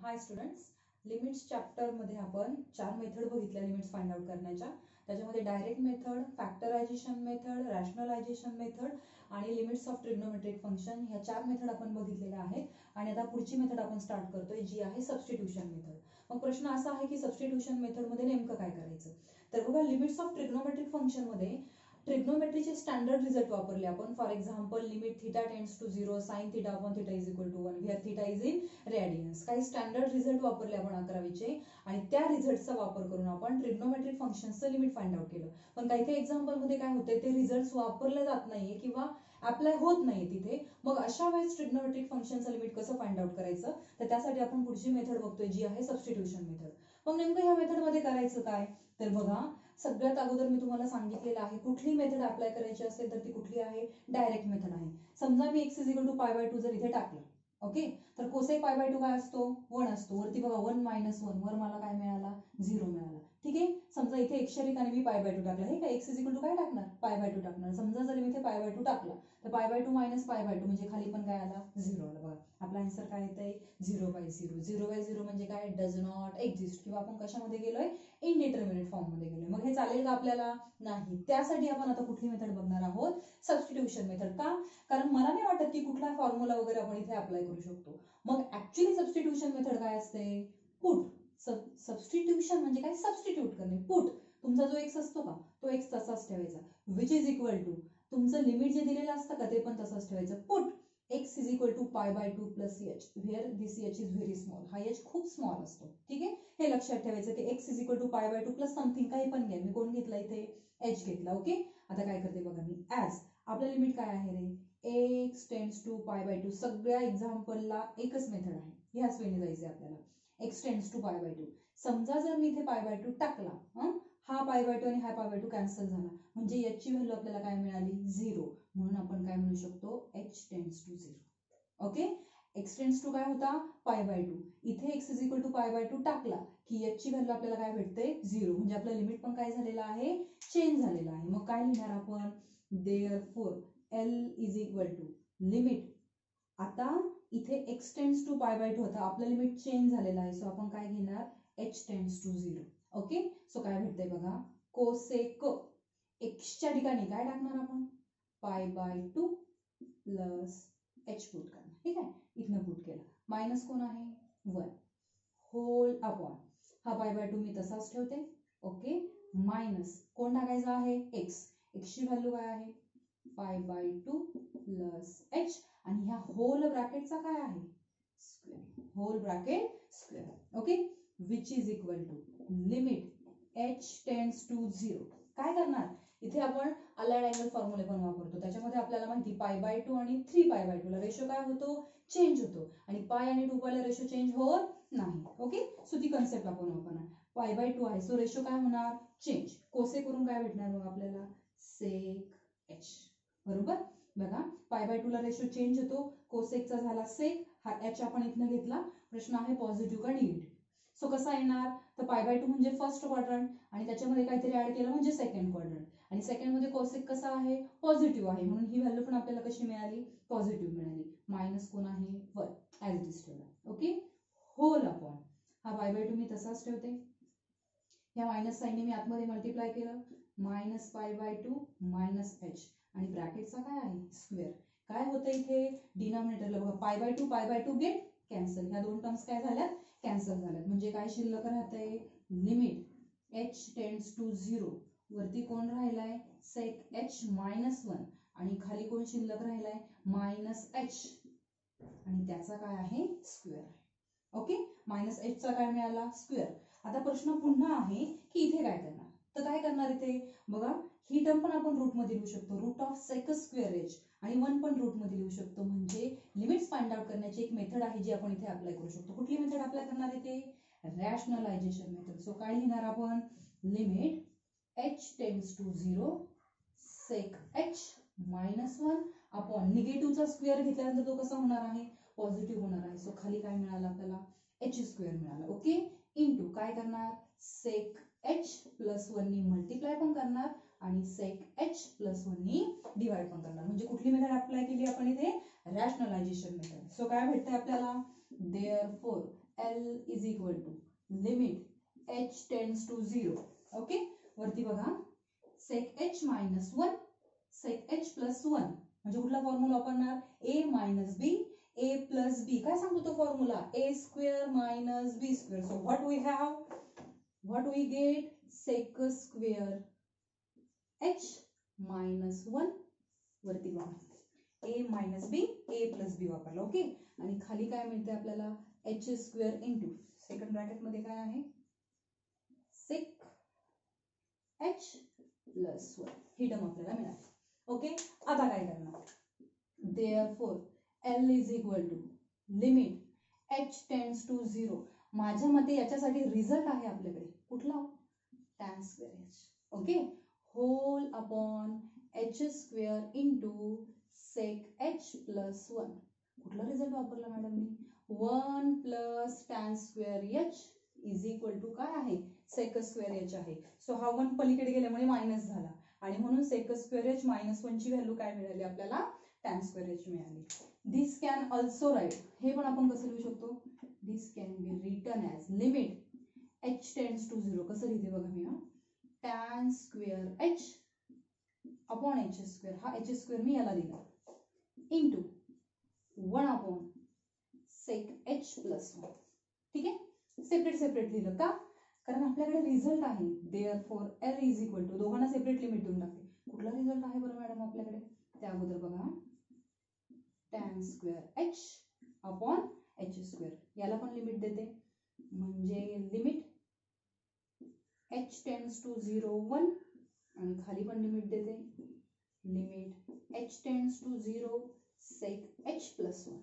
हाय students, limits chapter मध्ये आपण 4 method बघितल्या लिमिट्स फाइंड आउट करण्याच्या. त्याच्यामध्ये direct method, factorization method, rationalization method आणि लिमिट्स ऑफ ट्रिग्नोमेट्रिक फंक्शन ह्या 4 मेथड आपण बघितलेल्या आहेत. आणि आता पुढची मेथड आपण स्टार्ट करतोय जी आहे सबस्टिट्यूशन मेथड. मग प्रश्न असा आहे की सबस्टिट्यूशन मेथड मध्ये नेमकं काय करायचं. तर बघा, लिमिट्स ऑफ ट्रिग्नोमेट्रिक फंक्शन मध्ये ट्रिग्नोमेट्रीचे स्टँडर्ड रिझल्ट वापरले आपण. For example, limit theta tends to 0 sine theta upon theta is equal to 1 where theta is in radians. काही स्टँडर्ड रिझल्ट वापरले आपण 11वीचे आणि त्या रिझल्टचा वापर करून आपण ट्रिग्नोमेट्रिक फंक्शनचं लिमिट फाइंड आउट केलं. पण काही काही एक्झाम्पल मध्ये काय होते, ते रिझल्ट वापरले जात नाहीये किंवा अप्लाय होत नाही तिथे. मग अशा वेळेस ट्रिग्नोमेट्रिक फंक्शनचं लिमिट कसं फाइंड आउट करायचं, तर त्यासाठी आपण पुढची मेथड बघतोय जी आहे सबस्टिट्यूशन मेथड. मग नेमकं ह्या मेथड मध्ये करायचं काय, तर बघा, सगळ्यात अगोदर मी तुम्हाला सांगितलेलं आहे कुठली मेथड अप्लाय करायची असेल तर ती कुठली आहे, डायरेक्ट मेथड आहे. समजा मी x इज इक्वल टू π/2 जर इथे टाकलं, ओके, तर कोसेक π/2 काय असतो, 1 असतो. वरती बघा 1 - 1 वर मला काय मिळाला, 0 मिळाला. ठीक आहे. समजा इथे x च्या ठिकाणी मी π/2 टाकला, हे काय x इज इक्वल टू काय टाकणार, π/2 टाकणार. समजा जर मी इथे π/2 टाकला तर π/2 - π/2 म्हणजे खाली पण काय आला, 0 आला. बघा आपला आन्सर काय येतंय, 0/0. 0/0 म्हणजे काय, डज नॉट एक्झिस्ट. किंवा आपण कशामध्ये गेलोय, इनडिटर्मिनेट फॉर्म मध्ये गेलोय. मग हे चालेल का आपल्याला, नाही. त्यासाठी आपण आता कुठली मेथड बघणार आहोत, सबस्टिट्यूशन मेथड. का, कारण मला नाही वाटत की कुठला फॉर्म्युला वगैरे आपण इथे अप्लाय करू शकतो. मग ऍक्च्युअली सबस्टिट्यूशन मेथड काय असते, पुट. सबस्टिट्यूशन म्हणजे काय, सबस्टिट्यूट करणे. पुट, तुमचा जो एक्स असतो का, तो एक्स तसाच ठेवायचा. विच इज इक्वल टू, तुमचं लिमिट जे दिलेलं असतं का ते पण तसंच ठेवायचं. Put x is equal to π/2 plus h, where this h is very small. हा h खूप स्मॉल असतो. ठीक आहे, हे लक्षात ठेवायचं की x is equal to π/2 plus something, काही पण घ्या. मी कोण घेतला इथे, h घेतला. ओके, आता काय करते बघा मी, ऍज आपलं लिमिट काय आहे रे, x टेंड्स टू π/2. सगळ्या एक्झाम्पलला एकच मेथड आहे, ह्याच वेळी जायचे आपल्याला. x tends to π/2. समजा जर मी इथे π/2 टाकला, हा π/2 आणि हा π/2 कॅन्सल झाला, म्हणजे याची व्हॅल्यू आपल्याला काय मिळाली, 0. म्हणून आपण काय म्हणू शकतो, h tends to 0. Okay, x tends to काय होता, π/2. इथे x इज इक्वल टू π/2 टाकला की याची व्हॅल्यू आपल्याला काय भेटते, 0. म्हणजे आपलं लिमिट पण काय झालेलं आहे, चेंज झालेलं आहे. मग काय लिहिणार आपण, therefore L is equal to limit. आता इथे x टेंड्स टू π/2 होता, आपलं लिमिट चेंज झालेलं आहे. सो आपण काय घेणार, h tends to 0. Okay, so काय भेटतंय बघा, कोसेक x च्या ठिकाणी काय टाकणार आपण, π/2 प्लस h पुट करणार. ठीक आहे, इथनं पुट केलं. मायनस कोण आहे, 1 होल अपॉन हा π/2 मी तसाच ठेवते. ओके, मायनस कोण टाकायचं आहे, x. x ची व्हॅल्यू काय आहे, π/2 प्लस h. आणि ह्या होल ब्रॅकेटचा काय आहे, square. Whole bracket square. Okay, which is equal to limit h tends to 0. काय करणार, इथे आपण अलाइड अँगल फॉर्म्युले पण वापरतो. त्याच्यामध्ये आपल्याला माहिती π/2 आणि 3π/2 ला रेशो काय होतो, चेंज होतो. आणि पाय आणि 2π ला रेशो चेंज होत नाही. ओके, सो ती कन्सेप्ट आपण वापरणार. π/2 आहे, सो रेशो काय होणार, चेंज. कोसेक करून काय भेटणार मग आपल्याला, सेक h. बरोबर, बघा π/2 ला रेशो चेंज होतो, कोसेकचा झाला सेक. हा h आपण इथनं घेतला. प्रश्न आहे पॉझिटिव्ह का निगेटिव्ह. सो कसा येणार, तर π/2 म्हणजे फर्स्ट क्वाड्रंट आणि त्याच्यामध्ये काहीतरी ऍड केलं म्हणजे सेकंड क्वाड्रंट. आणि सेकंड मध्ये कोसेक कसा आहे, पॉझिटिव्ह आहे. म्हणून ही व्हॅल्यू पण आपल्याला कशी मिळाली, पॉझिटिव्ह मिळाली. मायनस कोण आहे, 1 ऍज इट इज ठेवला. ओके, होल अपॉन हा π/2 मी तसाच ठेवते. या मायनस साईनने मी आतमध्ये मल्टिप्लाय केलं, मायनस π/2 मायनस h. आणि ब्रॅकेटचा काय आहे, स्क्वेअर. काय होतं इथे, डिनॉमिनेटरला बघा, π/2 गेट कॅन्सल. ह्या दोन टर्म्स काय झाल्यात, कॅन्सल झाल्यात. म्हणजे काय शिल्लक राहतंय, लिमिट h टेंड्स टू 0. वरती कोण राहिलाय, सेक h मायनस 1. आणि खाली कोण शिल्लक राहिलाय, मायनस h. आणि त्याचा काय आहे, स्क्वेअर आहे. ओके, मायनस h चा काय मिळाला, स्क्वेअर. आता प्रश्न पुन्हा आहे की इथे काय करणार. तर काय करणार इथे बघा, ही टर्म पण आपण रूट मध्ये लिहू शकतो, root of sec square h. आणि 1 पण रूट मध्ये लिहू शकतो. म्हणजे लिमिट्स फाइंड आउट करण्याची एक मेथड आहे जी आपण इथे अप्लाय करू शकतो. कुठली मेथड अप्लाय करणार आहे ते, रॅशनलायझेशन मेथड. सो काय लिहिणार आपण, limit h tends to 0 sec h minus 1 upon निगेटिव्हचा स्क्वेअर घेतल्यानंतर तो कसा होणार आहे, पॉझिटिव्ह होणार आहे. सो खाली काय मिळालं आपल्याला, h स्क्वेअर मिळाला. ओके, इनटू काय करणार, सेक h प्लस 1 नी मल्टिप्लाय पण करणार आणि सेक h प्लस 1 नी डिवाइड पण करणार. म्हणजे कुठली मेथड अप्लाय केली आपण इथे, रॅशनलायझेशन मेथड. सो काय भेटतंय आपल्याला, therefore L is equal to limit h tends to 0. Okay, वरती बघा sec h minus 1 sec h plus 1 म्हणजे कुठला फॉर्म्युला वापरणार a minus b a plus b. काय सांगतो तो formula a square minus b square. So what we get sec square h minus 1 वरती बघा a minus b a plus b वापरला. Okay, आणि खाली काय मिळते आपल्याला h square into second bracket मध्ये काय आहे sec h प्लस 1 ही टर्म आपल्याला मिळाली. ओके, आता काय करणार therefore L is equal to limit h tends to 0. माझ्या मते याच्यासाठी रिझल्ट आहे आपल्याकडे कुठला tan square h. Okay, whole upon h square into sec h plus 1. कुठला रिझल्ट वापरला मॅडम मी 1 plus tan square h is equal to काय आहे sec स्क्वेअर h आहे. सो हा 1 पलीकडे गेल्यामुळे मायनस झाला आणि म्हणून sec स्क्वेअर h मायनस 1 ची व्हॅल्यू काय मिळाली आपल्याला tan स्क्वेअर h मिळाली. दिस कॅन ऑल्सो राईट, हे पण आपण कसं लिहू शकतो this can be written as limit h tends to 0. कसं लिहिते बघा मी tan square h upon h square. हा h स्क्वेअर मी याला दिला into 1 upon sec h plus 1. ठीक आहे, सेपरेट लिहिलं का कारण आपल्याकडे रिझल्ट आहे. therefore L is equal to दोघांना सेपरेट लिमिट देऊन टाकते. कुठला रिझल्ट आहे बरं मॅडम आपल्याकडे त्या अगोदर बघा tan square h upon h square. याला पण लिमिट देते म्हणजे लिमिट h टेंड्स टू 0 1 आणि खाली पण लिमिट देते limit h tends to 0 sec h plus 1.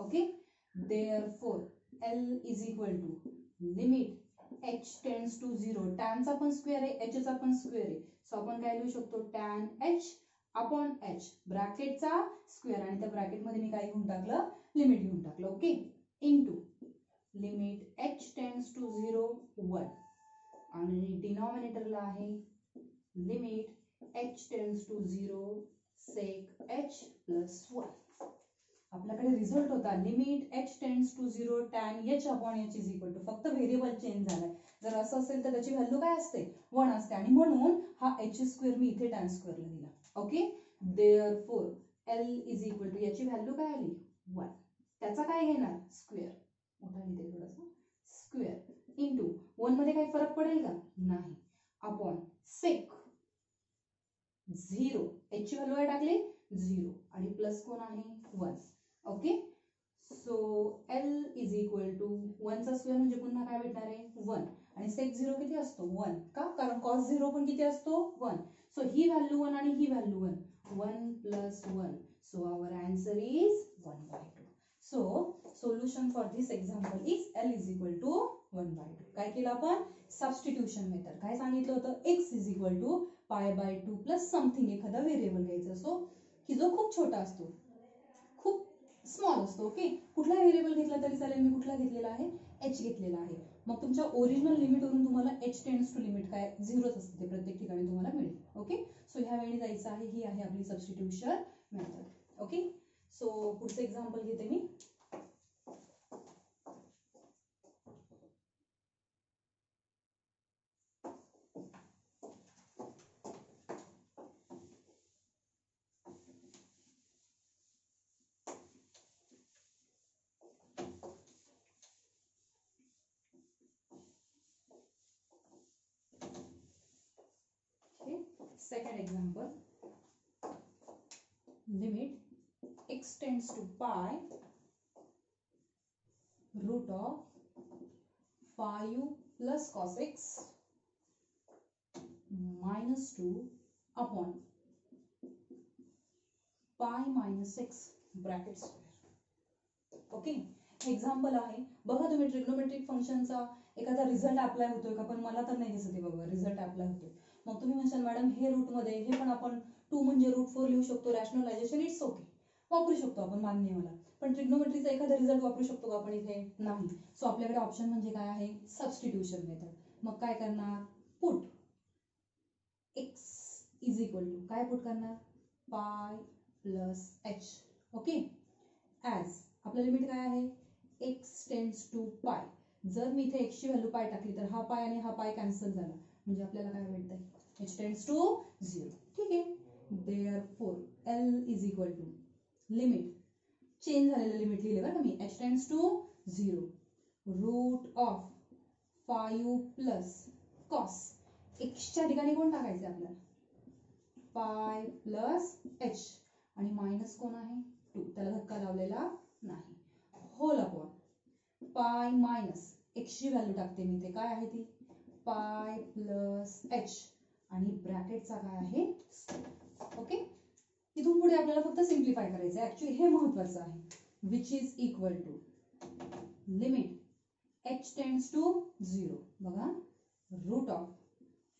Okay, therefore L is equal to limit h tends to 0. tan चा पण स्क्वेअर आहे h चा पण स्क्वेअर आहे. सो आपण काय लिहू शकतो tan h अपॉन h ब्रॅकेटचा स्क्वेअर आणि त्या ब्रॅकेट मध्ये मी काय घेऊन टाकलं लिमिट घेऊन टाकलं. Okay, into limit h tends to 0 1 आणि डिनॉमिनेटरला आहे limit h tends to 0 sec h plus 1. आपल्याकडे रिझल्ट होता limit h tends to 0 tan h upon h is equal to फक्त व्हेरिएबल चेंज झालाय. जर असं असेल तर त्याची व्हॅल्यू काय असते 1 असते आणि म्हणून हा h स्क्वेअर मी इथे tan स्क्वेअरला दिला. Okay, therefore L is equal to याची व्हॅल्यू काय आली 1. त्याचा काय घेणार स्क्वेअर मोठा लिहिते थोडासा स्क्वेअर इंटू 1 मध्ये काही फरक पडेल का नाही अपॉन sec 0 h ची व्हॅल्यू काय टाकली 0 आणि प्लस कोण आहे 1. Okay, so L is equal to 1 चा स्क्वेअर म्हणजे पुन्हा काय भेटणार आहे 1 आणि sec 0 किती असतो 1 का कारण cos 0 पण किती असतो 1. सो ही व्हॅल्यू 1 आणि ही value 1 plus 1. So our answer is 1/2. So solution for this example is L is equal to 1/2. काय केलं आपण सबस्टिट्यूशन मेथड. काय सांगितलं होतं x is equal to π/2 plus something एखादा व्हेरिएबल घ्यायचा असतो की जो खूप छोटा असतो खूप स्मॉल असतो. ओके, कुठला व्हेरिएबल घेतला तरी चालेल. मी कुठला घेतलेला आहे h घेतलेला आहे. मग तुमच्या ओरिजिनल लिमिट वरून तुम्हाला h टेंड्स टू लिमिट काय 0च असते ते प्रत्येक ठिकाणी तुम्हाला मिळेल. ओके, सो ह्या वेळी जायचं आहे. ही आहे आपली सबस्टिट्यूशन मेथड. ओके, सो पुढचं एक्झाम्पल घेते मी. Second example, limit x tends to pi root of 5 plus cos x minus 2 upon pi minus x bracket square. Okay, example आहे बघा. तुम्ही ट्रिग्नोमेट्रिक फंक्शनचा एखादा रिझल्ट अप्लाय होतोय का पण मला तर नाही दिसत आहे बघा रिझल्ट अप्लाय होतोय. मग तुम्ही म्हणशाल मॅडम हे रूट मध्ये हे पण आपण 2 म्हणजे √4 लिहू शकतो. रॅशनलायझेशन इट्स ओके वापरू शकतो आपण मान्य मला. पण ट्रिग्नोमेट्रीचा एखादा रिझल्ट वापरू शकतो का आपण इथे नाही. सो आपल्याकडे ऑप्शन म्हणजे काय आहे सबस्टिट्यूशन मेथड. मग काय करणार put x is equal to काय पुट करणार pi plus h. Okay, as आपलं लिमिट काय आहे x टेंड्स टू पाय जर मी इथे x ची व्हॅल्यू पाय टाकली तर हा पाय आणि हा पाय कॅन्सल झाला, म्हणजे आपल्याला काय भेटतंय h टेंड्स टू 0. ठीक आहे. Therefore L is equal to limit, change झालेलं लिमिट लिहिले बरं का मी, h tends to 0 root of 5 plus cos, x च्या ठिकाणी कोण टाकायचं आपल्याला, पाय प्लस h आणि मायनस कोण आहे 2, त्याला धक्का लावलेला नाही, whole upon pi minus x ची व्हॅल्यू टाकते मी, ते काय आहे ती पाय प्लस h आणि ब्रॅकेटचा काय आहे. ओके. इथून पुढे आपल्याला फक्त सिम्प्लिफाय करायचं आहे. ऍक्च्युअली हे महत्त्वाचं आहे. Which is equal to limit h tends to 0 बघा रूट ऑफ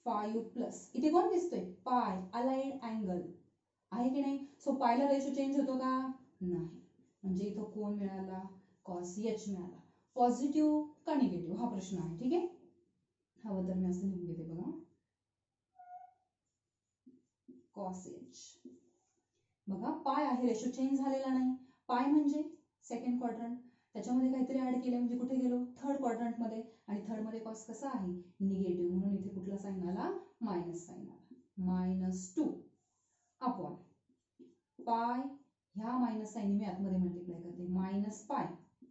5 प्लस, इथे कोण दिसतोय पाय, अलाइड अँगल आहे की नाही. सो पायला रेशो चेंज होतो का नाही, म्हणजे इथं कोण मिळाला कॉस h मिळाला. पॉझिटिव्ह का निगेटिव्ह हा प्रश्न आहे. ठीक आहे. हवं तर मी असं लिहून घेते बघा, कॉस h बघा पाय आहे, रेशो चेंज झालेला नाही. पाय म्हणजे सेकंड क्वाड्रंट, त्याच्यामध्ये काहीतरी ऍड केलं म्हणजे कुठे गेलो थर्ड क्वाड्रंट मध्ये, आणि थर्ड मध्ये कॉस कसा आहे निगेटिव्ह, म्हणून इथे कुठला साइन आला मायनस साइन आला, -2 अपॉन पाय, ह्या मायनस साइन मी आतमध्ये मल्टिप्लाय करते, मायनस पाय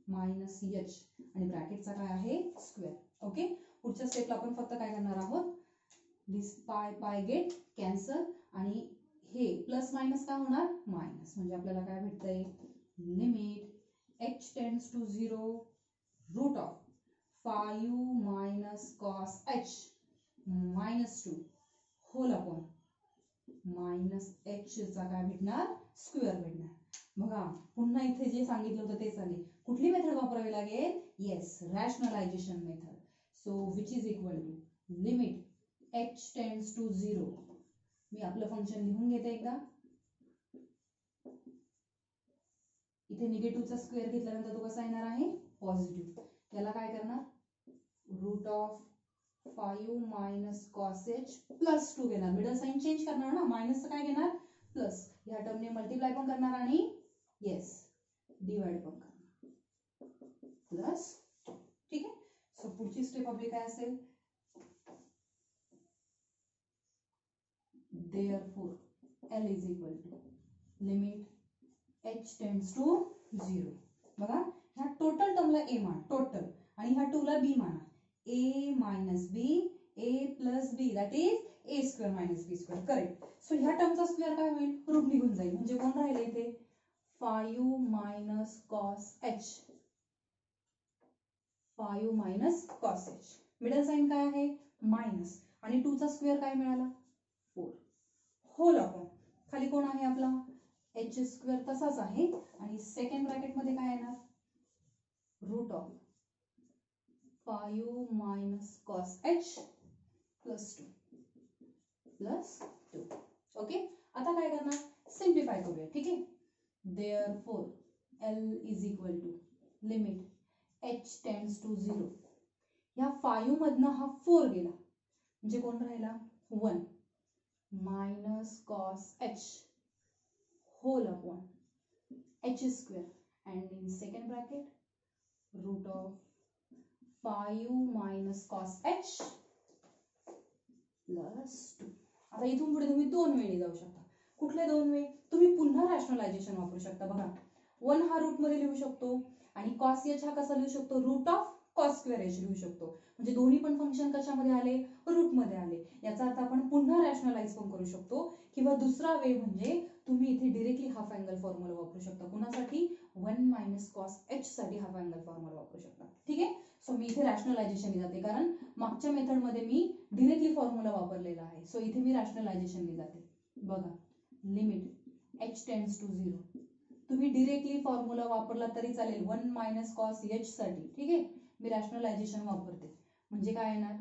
मायनस h आणि ब्रॅकेटचा काय आहे स्क्वेअर. ओके. पुढच्या स्टेपला आपण फक्त काय करणार आहोत, दिस पाय पाय गेट कॅन्सल आणि हे प्लस मायनस काय होणार मायनस, म्हणजे आपल्याला काय भेटतंय limit h tends to 0 root of 5 minus cos h -2 whole upon minus h चा काय भेटणार स्क्वेअर भेटणार. बघा पुन्हा इथे जे सांगितलं होतं तेच आले. कुठली मेथड वापरावी लागेल, yes rationalization method. So which is equal to limit h tends to 0, मी आपलं फंक्शन लिहून घेते एकदा. इथे निगेटिव्हचा स्क्वेअर घेतल्यानंतर तो कसा येणार आहे पॉझिटिव्ह. याला काय करणार root of 5 minus cos h plus 2 घेणार, मिडल साइन चेंज करणार ना, मायनसचं काय घेणार प्लस, ह्या टर्मने मल्टिप्लाय पण करणार आणि येस डिवाइड पण करणार प्लस. ठीक आहे. सो पुढची स्टेप आपली काय असेल, therefore L is equal to limit h tends to 0. बघा ह्या टोटल टर्मला a माना टोटल, आणि ह्या 2 ला b माना, a minus b a plus b that is a square minus b square. Correct. So ह्या टर्मचा स्क्वेअर काय होईल रूट निघून जाईल, म्हणजे कोण राहिले इथे 5 minus cos h, 5 minus cos h, middle sign काय आहे मायनस, आणि 2 चा स्क्वेअर काय मिळाला 4 होल अपॉन खाली कोण आहे आपला h स्क्वेअर तसाच आहे, आणि सेकंड ब्रॅकेट मध्ये काय येणार root of 5 minus cos h plus 2. Okay. आता काय करणार सिम्प्लिफाय करूया. ठीक आहे. Therefore L is equal to limit h tends to 0, ह्या 5 मधनं हा 4 गेला म्हणजे कोण राहिला 1 minus cos h whole upon h square, and in second bracket root of 5 minus cos h plus 2. आता इथून पुढे तुम्ही दोन वेळी जाऊ शकता. कुठले दोन वे, तुम्ही पुन्हा रॅशनलायझेशन वापरू शकता. बघा 1 हा रूट मध्ये लिहू शकतो आणि cos h हा कसा लिहू शकतो root of cos square h लिहू शकतो, म्हणजे दोन्ही पण फंक्शन कशामध्ये आले रूट मध्ये आले. याचा अर्थ आपण पुन्हा रॅशनलाइज पण करू शकतो, किंवा दुसरा वे म्हणजे तुम्ही इथे डायरेक्टली हाफ अँगल फॉर्म्युला वापरू शकता. कुणासाठी 1 मायनस कॉस h साठी हाफ अँगल फॉर्म्युला वापरू शकता. ठीक आहे. सो मी इथे रॅशनलायझेशन जाते, कारण मागच्या मेथड मध्ये मी डायरेक्टली फॉर्म्युला वापरलेला आहे. सो इथे मी रॅशनलायझेशन जाते. बघा लिमिट h टेंड्स टू 0, तुम्ही डायरेक्टली फॉर्म्युला वापरला तरी चालेल 1 मायनस कॉस h साठी. ठीक आहे. मी रॅशनलायझेशन वापरते, म्हणजे काय येणार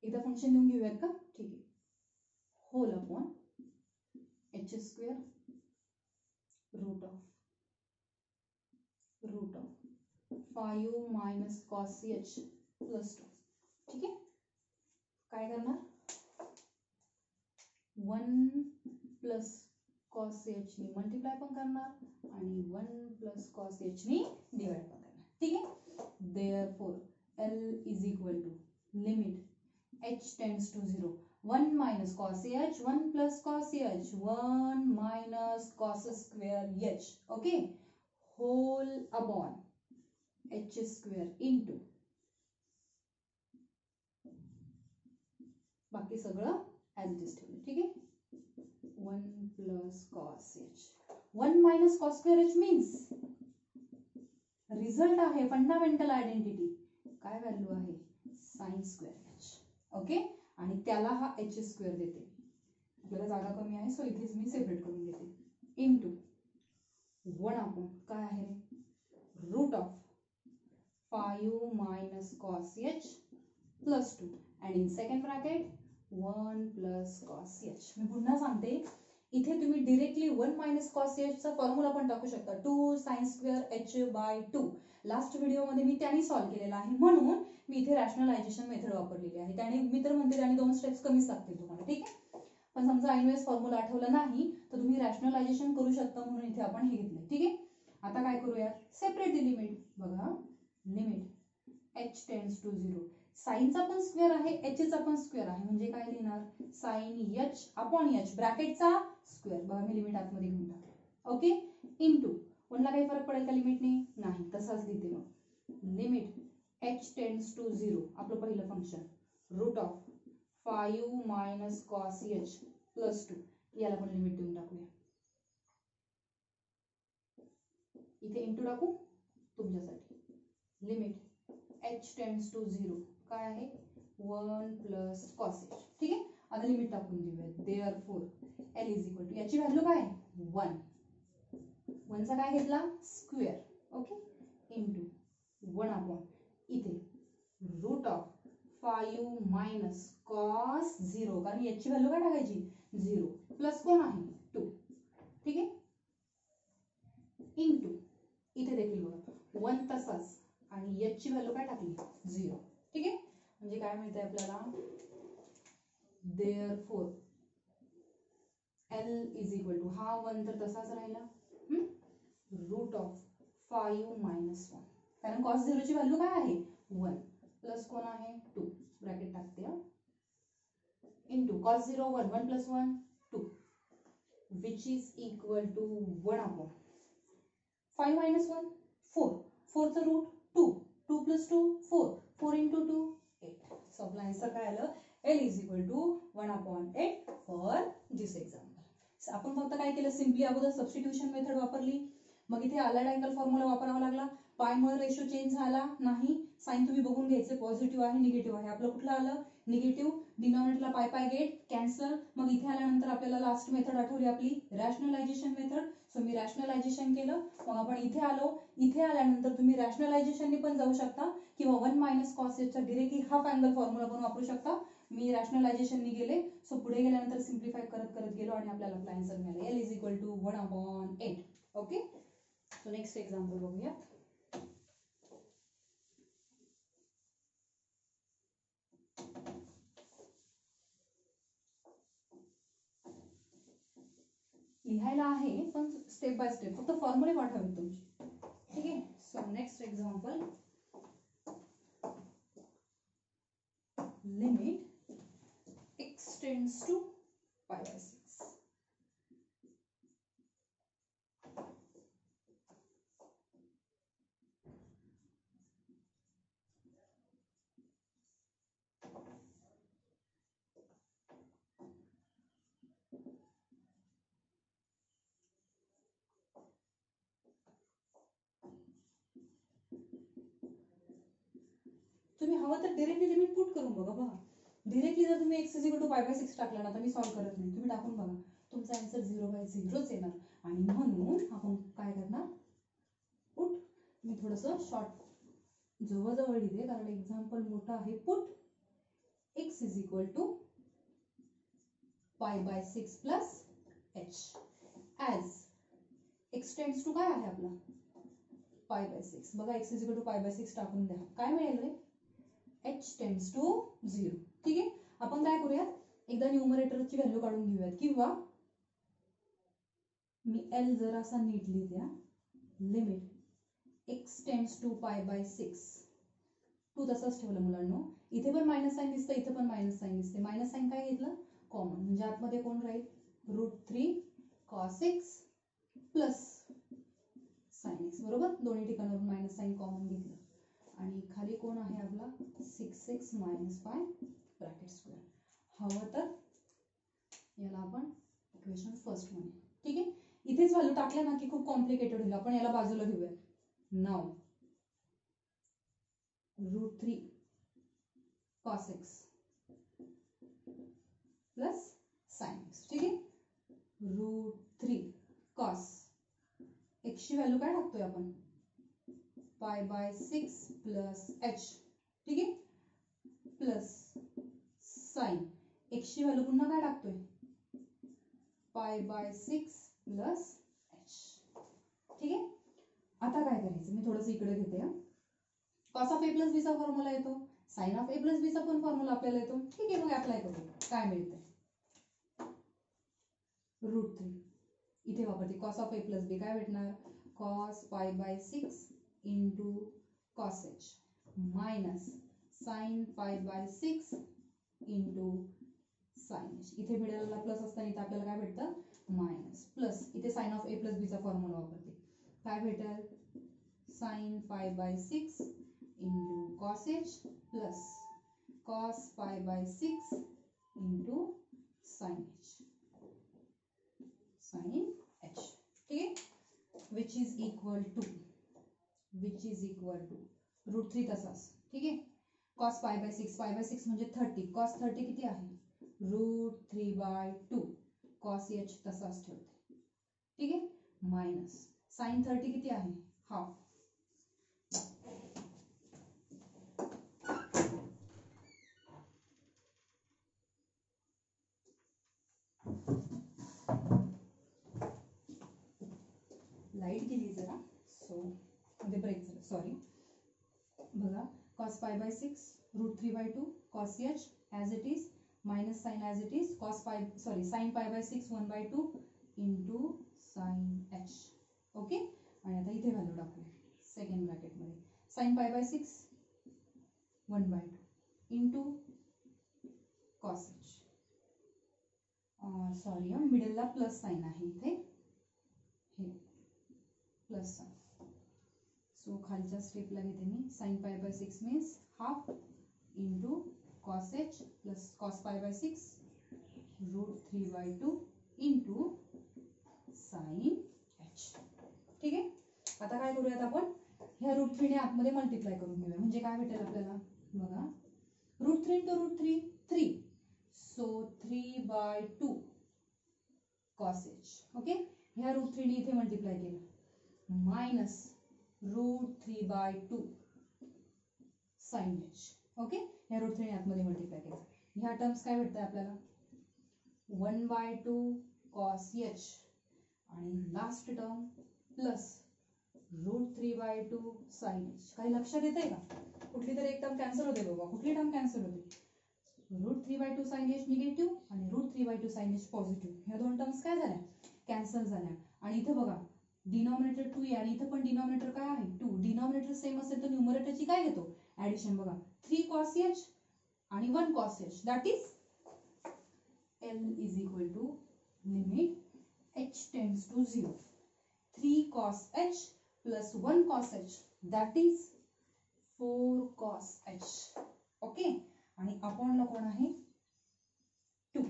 इथं फंक्शन लिहून घेऊयात का. ठीक आहे. Whole upon h square root of 5 minus cos h plus 2. ठीक आहे. काय करणार 1 प्लस कॉस h नी मल्टिप्लाय पण करणार आणि 1 प्लस कॉस h नी डिवाइड पण करणार. ठीक आहे. Therefore L is equal to limit h tends to 0 1 minus cos h 1 plus cos h 1 minus cos square h, okay, whole upon h square into बाकी सगळं ॲज इट इज ठेवलं. ठीक आहे. 1 plus cos h 1 minus cos square h means result आहे fundamental identity, काय value आहे sin square h, okay, आणि त्याला हा h स्क्वेअर देते. आपल्याला जागा कमी आहे सो इथेच मी सेपरेट करून घेते. इनटू 1 अपॉन काय आहे रे route of 5 minus cos h plus 2 and in second bracket 1 plus cos h. मी पुन्हा सांगते, इथे तुम्ही डायरेक्टली 1 minus cos h चा फॉर्म्युला पण टाकू शकता 2 sin square h by 2. Last video मध्ये मी त्याने सॉल्व्ह केलेला आहे, म्हणून मी इथे रॅशनलायझेशन मेथड वापरलेली आहे. त्याने मी तर म्हणते त्याने 2 स्टेप्स कमीच लागतील तुम्हाला. ठीक आहे. पण समजा ऐनवेळेस फॉर्म्युला आठवला नाही तर तुम्ही रॅशनलायझेशन करू शकता, म्हणून इथे आपण हे घेतले. ठीक आहे. आता काय करूया, सेपरेट द लिमिट. बघा लिमिट h टेंड्स टू 0 साइनचा पण स्क्वेअर आहे h चा पण स्क्वेअर आहे, म्हणजे काय लिहिणार sin h अपॉन h ब्रॅकेटचा स्क्वेअर. बघा मी लिमिट आतमध्ये घेऊन टाकले. ओके. इनटू 1 ला काही फरक पडेल का लिमिटने, नाही, तसाच लिहिते. मग लिमिट h टेंड्स टू 0 आपलं पहिलं function root of 5 minus cos h plus 2, याला पण लिमिट देऊन टाकूया. इथे इनटू टाकू तुमच्यासाठी. लिमिट h टेंड्स टू 0 काय आहे 1 plus cos h. ठीक आहे. आता लिमिट टाकून देऊया. Therefore L is equal to याची व्हॅल्यू काय 1, 1 चा काय घेतला स्क्वेअर, ओके, इनटू 1 अपॉन इथे रूट ऑफ 5 minus cos 0, कारण याची व्हॅल्यू काय टाकायची 0 प्लस कोण आहे 2. ठीक आहे. इनटू इथे देखील बघा 1 तसाच आणि याची व्हॅल्यू काय टाकली 0. ठीक आहे. म्हणजे काय मिळतंय आपल्याला therefore L is equal to हा 1 तर तसाच राहिला रूट ऑफ 5 minus 1, कारण cos 0 ची व्हॅल्यू काय आहे 1 प्लस कोण आहे 2, ब्रॅकेट टाकते into cos 0 1 1 plus 1 2 which is equal to 1 upon 5 minus 1 4, 4 चा रूट 2, 2 plus 2 4, 4 into 2 8. सो आपला आन्सर काय आलं L is equal to 1 upon 8 for this example. आपण फक्त काय केलं, सिम्पली अगोदर सबस्टिट्यूशन मेथड वापरली, मग इथे अलाइड अँगल फॉर्म्युला वापरावा लागला. पाय मुळे रेशो चेंज झाला नाही, साइन तुम्ही बघून घ्यायचे पॉझिटिव्ह आहे निगेटिव्ह आहे. आपलं कुठलं आलं निगेटिव्ह, डिनॉमिनेटरला पाय पाय गेट कॅन्सल. मग इथे आल्यानंतर आपल्याला लास्ट मेथड आठवली आपली रॅशनलायझेशन मेथड. सो मी रॅशनलायझेशन केलं. मग आपण इथे आलो, इथे आल्यानंतर तुम्ही रॅशनलायझेशनने पण जाऊ शकता किंवा 1 minus cos h चा डायरेक्टली हाफ अँगल फॉर्म्युला पण वापरू शकता. मी रॅशनलायझेशनने गेले, सो पुढे गेल्यानंतर सिम्प्लिफाय करत करत गेलो आणि आपल्याला आपला आन्सर मिळाला L is equal to 1 upon 8. Okay. So next example बघूया. लिहायला आहे पण स्टेप बाय स्टेप, फक्त फॉर्म्युले पाठावेत तुमची. ठीक आहे. So next example limit x tends to pi by 6. तुम्ही हवं तर डायरेक्टली लिमिट पुट करून बघा. बघा डायरेक्टली जर तुम्ही x is equal to pi by 6 टाकला ना तर मी सॉल्व्ह करत नाही, तुम्ही टाकून बघा तुमचा आन्सर 0/0च येणार. आणि म्हणून आपण काय करणार पुट. मी थोडंसं शॉर्ट जवळजवळ लिहिते कारण एक्झाम्पल मोठा आहे. Put x is equal to pi by 6 plus h as x tends to काय आहे आपला pi by 6. बघा x is equal to pi by 6 टाकून द्या, काय मिळेल रे h tends to 0. ठीक आहे. आपण काय करूयात एकदा न्यूमरेटरची व्हॅल्यू काढून घेऊयात किंवा मी L जरासा नीट लिहिते. Limit x tends to pi by 6. 2 तसंच ठेवलं मुलांनो. इथे पण मायनस साईन दिसतं, इथे पण मायनस साईन दिसते. मायनस साईन काय घेतलं? कॉमन. म्हणजे आतमध्ये कोण राहील? √3 cos x plus sign x. बरोबर, दोन्ही ठिकाणावरून मायनस साईन कॉमन घेतलं. आणि खाली कोण आहे आपला? 6x minus pi bracket square. हवं तर याला आपण इक्वेशन फर्स्ट म्हणूया. ठीक आहे, इथेच व्हॅल्यू टाकल्या ना की खूप कॉम्प्लिकेटेड होईल. आपण याला बाजूला घेऊया. नाव √3 cos x plus sign x. ठीक आहे, √3 cos x ची व्हॅल्यू काय टाकतोय आपण? पाय बाय 6 प्लस h. ठीक आहे, प्लस साइन x ची व्हॅल्यू पुन्हा काय टाकतोय? पाय बाय 6 प्लस h. ठीक आहे, आता काय करायचं? मी थोडंसं इकडे घेते. Cos of A plus B चा फॉर्म्युला येतो, sign of A plus B चा पण फॉर्म्युला आपल्याला येतो. ठीक आहे, मग अप्लाय करूया. काय मिळतंय? √3 इथे वापरते. Cos of A plus B काय भेटणार? Cos pi by 6 into cos H minus sine pi by 6 into sine H. इथे मिडलला प्लस असताना इथे आपल्याला काय भेटतं? मायनस. प्लस इथे sine of A plus B चा फॉर्म्युला वापरते. काय भेटेल? Sine pi by 6 into cos H plus cos pi by 6 into sine H. Sine H. ठीक आहे, विच इज इक्वल टू √3 तसाच. ठीक आहे, कॉस पाय बाय 6 म्हणजे 30. कॉस 30 किती आहे? √3/2. कॉस एच तसाच ठेवते. ठीक आहे, मायनस साइन 30 किती आहे? हाफ. लाईट गेली जरा, सो मध्ये ब्रेक झालं, सॉरी. बघा, cos pi by 6 √3/2 cos h as it is minus sine as it is sine pi by 6 1/2 into sine h. Okay, आणि आता इथे व्हॅल्यू टाकूया सेकंड ब्रॅकेटमध्ये. Sine pi by 6 1/2 into cos h. Sorry, मिडलला plus sine आहे इथे, हे plus sine. So खालच्या स्टेपला घेते मी. Sine pi by 6 means half into cos H plus cos pi by 6 √3/2 into sine H. ठीक आहे, आता काय करूयात आपण? ह्या √3 ने आतमध्ये मल्टिप्लाय करून घेऊया. म्हणजे काय भेटेल आपल्याला? बघा, √3 into √3 3. So 3/2 cos H. Okay, ह्या √3 ने इथे मल्टिप्लाय केलं मायनस √3/2 साइन एच. ओके, ह्या √3 ने आतमध्ये मल्टिप्लाय केलं. ह्या टर्म्स काय भेटतं आपल्याला? 1/2 कॉस एच आणि last term plus √3/2 sine H. काही लक्षात येतंय का? कुठली तरी एक टर्म कॅन्सल होते बाबा. कुठली टर्म कॅन्सल होते? √3/2 साइन एच निगेटिव्ह आणि √3/2 साइन एच पॉझिटिव्ह. ह्या दोन टर्म्स काय झाल्या? कॅन्सल झाल्या. आणि इथे बघा, डिनॉमिनेटर 2 आहे आणि इथे पण डिनॉमिनेटर काय आहे? 2. डिनॉमिनेटर सेम असेल तर न्यूमरेटरची काय घेतो? ऍडिशन. बघा, 3 cos h आणि 1 cos h. That is L is equal to limit h tends to 0. 3 cos h plus 1 cos h that is 4 cos h. Okay, आणि अपॉनला कोण आहे? 2.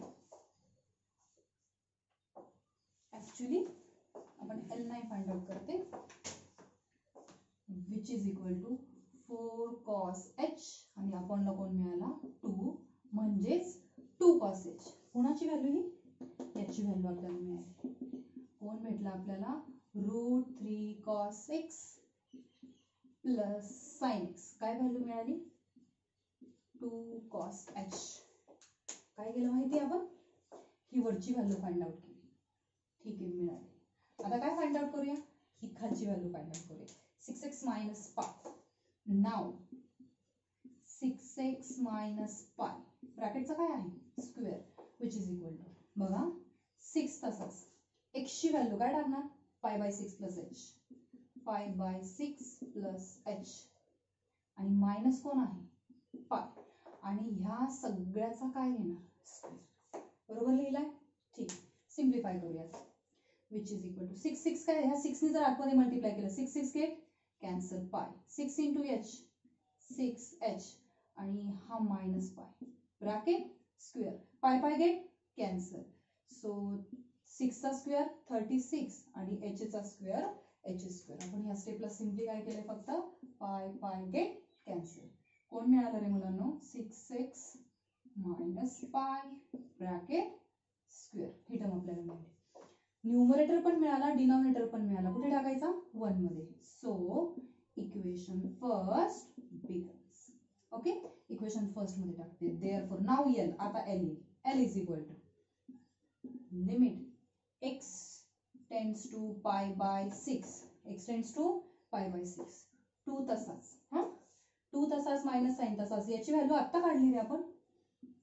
ऍक्च्युली आपण L नाही फाइंड आउट करते, which is equal to 4 cos h आणि अपॉनला कोण मिळाला? 2, म्हणजेच 2 cos h. कोणाची व्हॅल्यू ही? याची व्हॅल्यू आपल्याला मिळाली. कोण भेटला आपल्याला? √3 cos x plus sign x. काय व्हॅल्यू मिळाली? 2 cos h. काय केलं माहिती आपण? ही वरची व्हॅल्यू फाइंड आउट केली. ठीक आहे, मिळाली. आता काय फाइंड आउट करूया? ही खालची व्हॅल्यू फाइंड आउट करूया. 6x minus pi. नाव 6x मायनस पाय ब्रॅकेटचा काय आहे? Square, which is equal to. बघा, 6 तसाच. x ची व्हॅल्यू काय टाकणार? Pi by 6 plus h pi by 6 plus H आणि मायनस कोण आहे पाय आणि ह्या सगळ्याचा काय घेणार स्क्वेअर. बरोबर लिहिलाय. ठीक, सिम्प्लिफाय करूयात. विच इज इक्वल टू 6 6 काय ह्या 6 ने जर आतमध्ये मल्टिप्लाय केलं 6 6 गेट कॅन्सल पाय 6 इंटू एच 6h आणि हा मायनस पाय ब्रॅकेट स्क्वेअर पाय पाय गेट कॅन्सल. सो 6 चा स्क्वेअर 36 आणि h चा स्क्वेअर h स्क्वेअर. आपण ह्या स्टेपला सिम्पली काय केलंय फक्त पाय पाय गेट कॅन्सल. कोण मिळालं रे मुलांनो 6x minus pi bracket square. ही टर्म आपल्याला मिळाली. न्यूमरेटर पण मिळाला डिनॉमिनेटर पण मिळाला. कुठे टाकायचा 1 मध्ये. So equation first becomes okay. Equation first मध्ये टाकते. देअरफॉर नाउ एल आता L L is equal to limit x tends to pi by 6 x tends to pi by 6 2 तसाच 2 तसाच मायनस साइन तसाच. याची व्हॅल्यू आता काढली रे आपण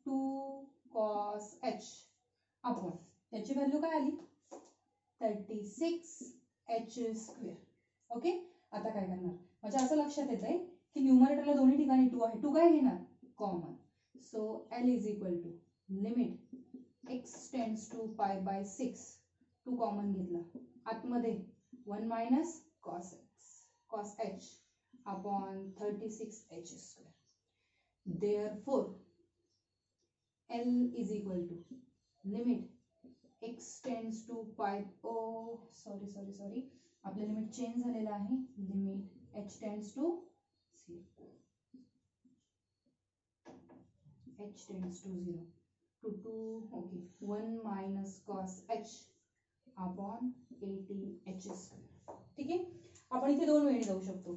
2 cos h आपण याची व्हॅल्यू काय आली 36h स्क्वेअर. ओके. आता काय करणार म्हणजे असं लक्षात येतंय की न्यूमरेटरला दोन्ही ठिकाणी 2 आहे. 2 काय घेणार common. So L is equal to limit x tends to pi by 6 2 common घेतला आतमध्ये 1 minus cos h upon 36h square. Therefore L is equal to limit x tends to pi sorry आपलं लिमिट चेंज झालेलं आहे. Limit h tends to 0 h tends to 0 to 2 okay 1 minus cos h upon 18h square. ठीक आहे. आपण इथे दोन वेळी जाऊ शकतो.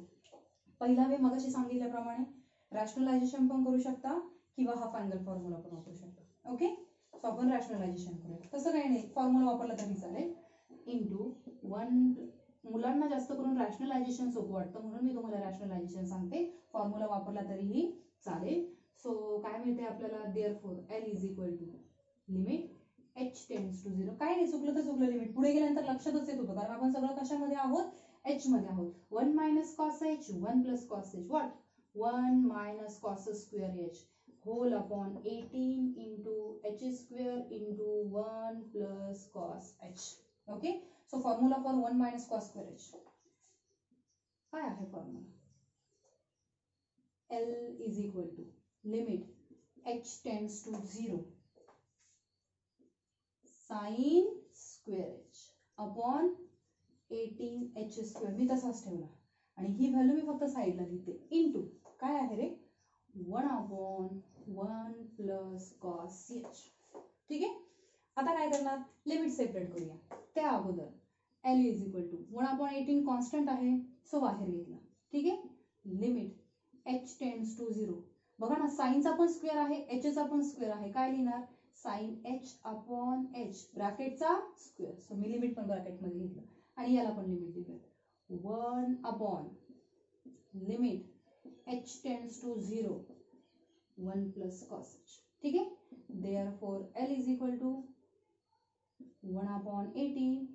पहिला वे मगाशी सांगितल्याप्रमाणे रॅशनलायझेशन पण करू शकता किंवा हा फायनल फॉर्म्युला पण वापरू शकता. ओके. सो आपण रॅशनलायझेशन करूया. तसं काही नाही फॉर्म्युला वापरला तरी चालेल. इंटू 1 मुलांना जास्त करून रॅशनलायझेशन सोपं वाटतं म्हणून मी तुम्हाला रॅशनलायझेशन सांगते. फॉर्म्युला वापरला तरीही चालेल. सो काय मिळते आपल्याला therefore L is equal to limit h tends to 0. काय नाही चुकलं तर चुकलं. लिमिट पुढे गेल्यानंतर लक्षातच येत होतं कारण आपण सगळं कशामध्ये आहोत h मध्ये आहोत. 1 minus cos h 1 plus cos h what 1 minus cos square h whole upon 18 into h square into 1 plus cos h. Okay. So formula for 1 minus cos square h काय आहे formula L is equal to limit h tends to 0 sin square h upon 18h square. मी तसाच ठेवला आणि ही value मी फक्त साइडला लिहिते into काय आहे रे 1 upon 1 plus cos h. ठीक आहे. आता काय करणार लिमिट सेपरेट करूया. त्या अगोदर L is equal to 1 upon 18 constant आहे सो बाहेर घेतला. ठीक आहे. लिमिट h tends to 0 बघा ना साइनचा पण स्क्वेअर आहे h चा पण स्क्वेअर आहे. काय लिहिणार sin h upon h ब्रॅकेटचा स्क्वेअर. सो मी लिमिट पण ब्रॅकेट मध्ये घेतलं आणि याला पण लिमिट दिलं 1 upon लिमिट h tends to 0 1 plus cos h. ठीक आहे. Therefore L is equal to 1 upon 18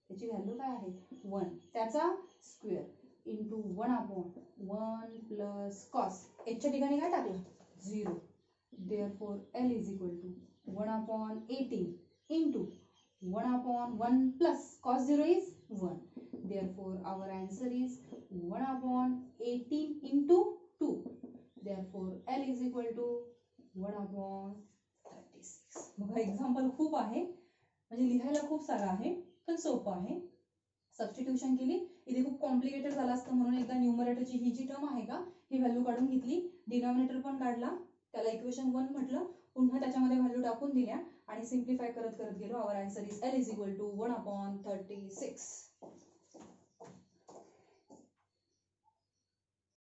याची व्हॅल्यू काय आहे 1 त्याचा square into 1 upon 1 plus cos h च्या ठिकाणी काय टाकलं 0. Therefore L is equal to 1 upon 18 into 1 upon 1 plus cos 0 is 1. Therefore our answer is 1 upon 18 into 2. Therefore L is equal to 1 upon 36. बघा example खूप आहे म्हणजे लिहायला खूप सारं आहे पण सोपं आहे. सबस्टिट्यूशन केली इथे खूप कॉम्प्लिकेटेड झालं असतं म्हणून एकदा न्यूमरेटरची ही जी टर्म आहे का ही व्हॅल्यू काढून घेतली. डिनॉमिनेटर पण काढला त्याला इक्वेशन 1 म्हटलं पुन्हा त्याच्यामध्ये व्हॅल्यू टाकून दिल्या आणि सिम्प्लिफाय करत करत गेलो. Our answer is L is equal to 1 upon 36.